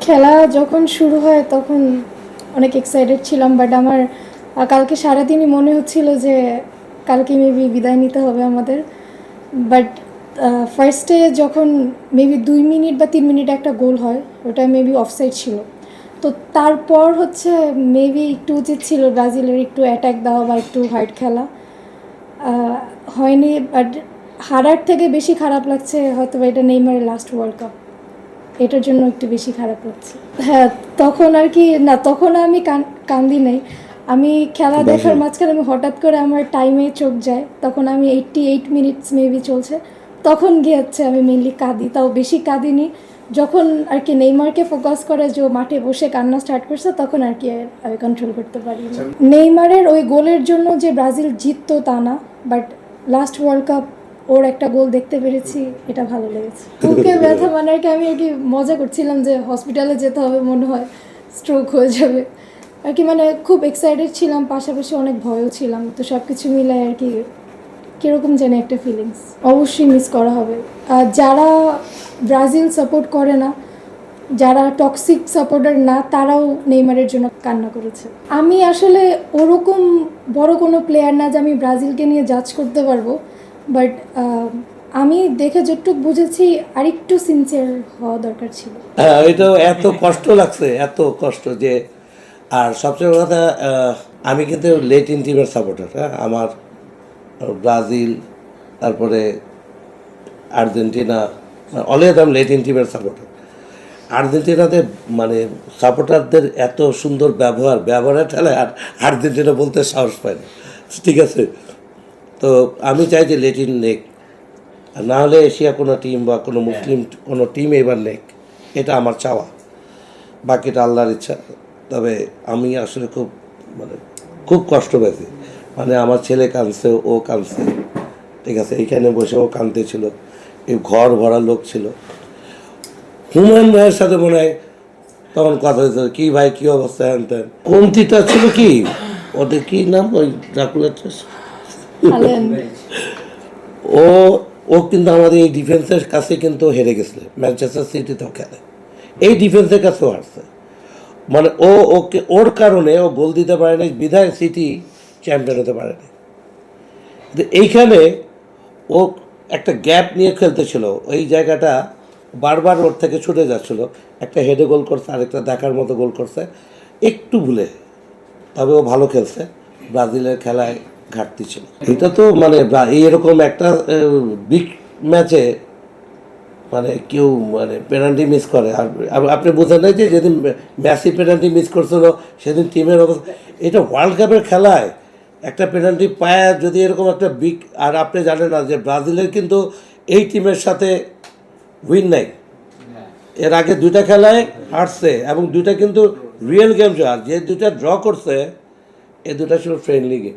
খেলা যখন শুরু হয় তখন অনেক এক্সাইটেড ছিলাম, বাট আমার কালকে সারাদিনই মনে হচ্ছিল যে কালকে মেবি বিদায় নিতে হবে আমাদের। বাট ফার্স্টে যখন মেবি 2 মিনিট বা 3 মিনিট একটা গোল হয়, ওটা মেবি অফসাইড ছিল। তো তারপর হচ্ছে মেবি একটু উচিত ছিল ব্রাজিলের একটু অ্যাটাক দেওয়া বা একটু হার্ড খেলা। হয়নি, বাট হারার থেকে বেশি খারাপ লাগছে হয়তো এটা নেইমারের লাস্ট ওয়ার্ল্ড কাপ, এটার জন্য একটু বেশি খারাপ লাগছে। হ্যাঁ, তখন আর কি না, তখন আমি কান্দি নাই। আমি খেলা দেখার মাঝখানে আমি হঠাৎ করে আমার টাইমে চোখ যায়, তখন আমি 88 মিনিটস মেবি চলছে, তখন গিয়ে হচ্ছে আমি মেনলি কাঁদি। তাও বেশি কাঁদিনি, যখন আর কি নেইমারকে ফোকাস করে যে মাঠে বসে কান্না স্টার্ট করছে, তখন আর কি আমি কন্ট্রোল করতে পারি। নেইমারের ওই গোলের জন্য যে ব্রাজিল জিততো তা না, বাট লাস্ট ওয়ার্ল্ড কাপ ওর একটা গোল দেখতে পেরেছি, এটা ভালো লেগেছে। বুকে ব্যথা মানে আর কি আমি আর কি মজা করছিলাম যে হসপিটালে যেতে হবে, মনে হয় স্ট্রোক হয়ে যাবে আর কি, মানে খুব এক্সাইটেড ছিলাম, পাশাপাশি অনেক ভয়ও ছিলাম। তো সব কিছু মিলাই আর কি কীরকম জানি একটা ফিলিংস। অবশ্যই মিস করা হবে। যারা ব্রাজিল সাপোর্ট করে না, যারা টক্সিক সাপোর্টার না, তারাও নেইমারের জন্য কান্না করেছে। আমি আসলে ওরকম বড় কোনো প্লেয়ার না যে আমি ব্রাজিলকে নিয়ে জাজ করতে পারবো, বাট আমি দেখে যতটুকু বুঝেছি আরেকটু সিনসিয়ার হওয়া দরকার ছিল। হ্যাঁ, এটা এত কষ্ট লাগছে, এত কষ্ট যে। আর সবচেয়ে বড় কথা, আমি কিন্তু লেটিন টিমের সাপোর্টার। হ্যাঁ, আমার ব্রাজিল, তারপরে আর্জেন্টিনা, অলওয়েজ আমি লেটিন টিমের সাপোর্টার। আর্জেন্টিনাতে মানে সাপোর্টারদের এত সুন্দর ব্যবহারের ঠেলায় আর আর্জেন্টিনা বলতে সাহস পায় না। ঠিক আছে, তো আমি চাই যে লেটিন নেক, আর না হলে এশিয়া কোনো টিম বা কোনো মুসলিম কোনো টিম এবার নেক, এটা আমার চাওয়া। বাকিটা আল্লাহর ইচ্ছা। তবে আমি আসলে খুব কষ্ট পেয়েছি। মানে আমার ছেলে কাঁদছে, ও কাঁদছে, ঠিক আছে, এইখানে বসে ও কাঁদতেছিল, এই ঘর ভরা লোক ছিল। হুমায়ুন ভাইয়ের সাথে মনে হয় তখন কথা হয়েছে, কী ভাই কী অবস্থা, হ্যান ত্যান। কমতিটা ছিল কি, ওদের কী নাম, ওই ড্রাকুলাটা, ও ও কিন্তু আমাদের এই ডিফেন্সের কাছে কিন্তু হেরে গেছিল, ম্যানচেস্টার সিটিতেও খেলে, এই ডিফেন্সের কাছেও হারছে। মানে ওর কারণে ও গোল দিতে পারেনি, বিধায় সিটি চ্যাম্পিয়ন হতে পারেনি। এইখানে ও একটা গ্যাপ নিয়ে খেলতেছিল, ওই জায়গাটা বারবার ওর থেকে ছুটে যাচ্ছিল। একটা হেডে গোল করছে, আরেকটা দেখার মতো গোল করছে, একটু ভুলে। তবে ও ভালো খেলছে, ব্রাজিলের খেলায় ঘাটতি ছিল। এটা তো মানে এইরকম একটা বিগ ম্যাচে মানে কেউ মানে পেনাল্টি মিস করে, আর আপনি বোঝেন না যে যেদিন মেসি পেনাল্টি মিস করছিল সেদিন টিমের অবস্থা। এটা ওয়ার্ল্ড কাপের খেলায় একটা পেনাল্টি পায় যদি এরকম একটা বিগ, আর আপনি জানেন না যে ব্রাজিলের কিন্তু এই টিমের সাথে উইন নাই, এর আগে 2টা খেলায় হারছে এবং 2টা কিন্তু রিয়েল গেম, আর যে 2টা ড্র করছে, এই 2টা ছিল ফ্রেন্ডলি গেম।